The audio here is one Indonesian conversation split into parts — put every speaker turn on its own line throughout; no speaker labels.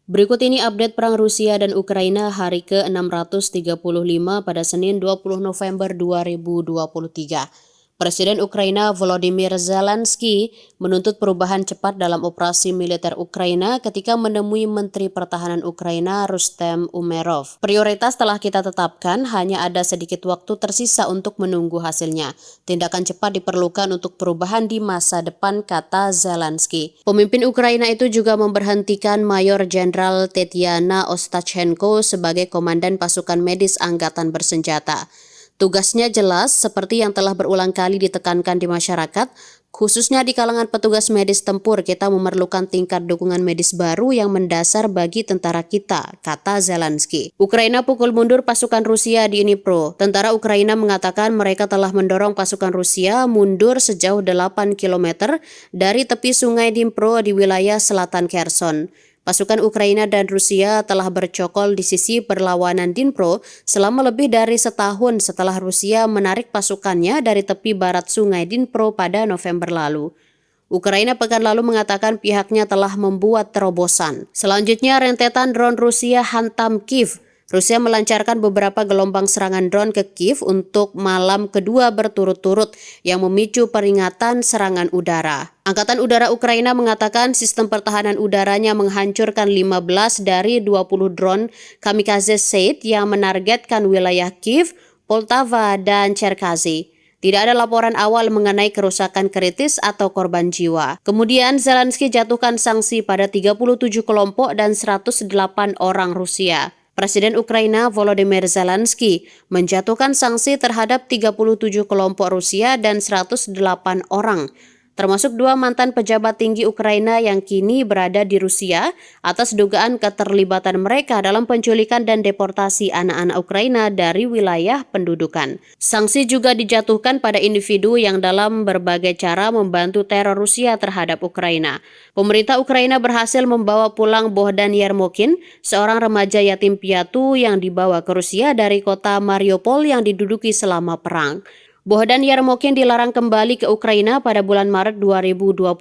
Berikut ini update perang Rusia dan Ukraina hari ke-635 pada Senin 20 November 2023. Presiden Ukraina Volodymyr Zelensky menuntut perubahan cepat dalam operasi militer Ukraina ketika menemui Menteri Pertahanan Ukraina Rustem Umerov. Prioritas telah kita tetapkan, hanya ada sedikit waktu tersisa untuk menunggu hasilnya. Tindakan cepat diperlukan untuk perubahan di masa depan, kata Zelensky. Pemimpin Ukraina itu juga memberhentikan Mayor Jenderal Tetiana Ostachenko sebagai komandan pasukan medis angkatan bersenjata. Tugasnya jelas, seperti yang telah berulang kali ditekankan di masyarakat, khususnya di kalangan petugas medis tempur. Kita memerlukan tingkat dukungan medis baru yang mendasar bagi tentara kita, kata Zelensky. Ukraina pukul mundur pasukan Rusia di Dnipro. Tentara Ukraina mengatakan mereka telah mendorong pasukan Rusia mundur sejauh 8 km dari tepi sungai Dnipro di wilayah selatan Kherson. Pasukan Ukraina dan Rusia telah bercokol di sisi perlawanan Dnipro selama lebih dari setahun setelah Rusia menarik pasukannya dari tepi barat sungai Dnipro pada November lalu. Ukraina pekan lalu mengatakan pihaknya telah membuat terobosan. Selanjutnya, rentetan drone Rusia hantam Kiev. Rusia melancarkan beberapa gelombang serangan drone ke Kiev untuk malam kedua berturut-turut yang memicu peringatan serangan udara. Angkatan Udara Ukraina mengatakan sistem pertahanan udaranya menghancurkan 15 dari 20 drone kamikaze Shahed yang menargetkan wilayah Kiev, Poltava, dan Cherkasy. Tidak ada laporan awal mengenai kerusakan kritis atau korban jiwa. Kemudian Zelensky jatuhkan sanksi pada 37 kelompok dan 108 orang Rusia. Presiden Ukraina Volodymyr Zelensky menjatuhkan sanksi terhadap 37 kelompok Rusia dan 108 orang, termasuk 2 mantan pejabat tinggi Ukraina yang kini berada di Rusia atas dugaan keterlibatan mereka dalam penculikan dan deportasi anak-anak Ukraina dari wilayah pendudukan. Sanksi juga dijatuhkan pada individu yang dalam berbagai cara membantu teror Rusia terhadap Ukraina. Pemerintah Ukraina berhasil membawa pulang Bohdan Yermokin, seorang remaja yatim piatu yang dibawa ke Rusia dari kota Mariupol yang diduduki selama perang. Bohdan Yermokin dilarang kembali ke Ukraina pada bulan Maret 2022.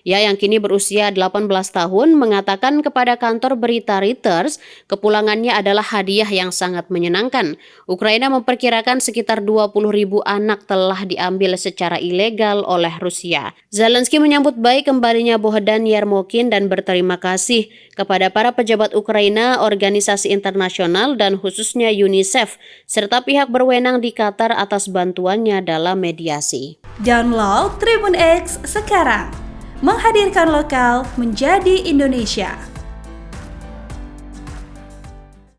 Ia yang kini berusia 18 tahun mengatakan kepada kantor berita Reuters, kepulangannya adalah hadiah yang sangat menyenangkan. Ukraina memperkirakan sekitar 20.000 anak telah diambil secara ilegal oleh Rusia. Zelensky menyambut baik kembalinya Bohdan Yermokin dan berterima kasih kepada para pejabat Ukraina, organisasi internasional, dan khususnya UNICEF, serta pihak berwenang di Qatar atas bantuannya dalam mediasi.
Download Tribun X sekarang, menghadirkan lokal menjadi Indonesia.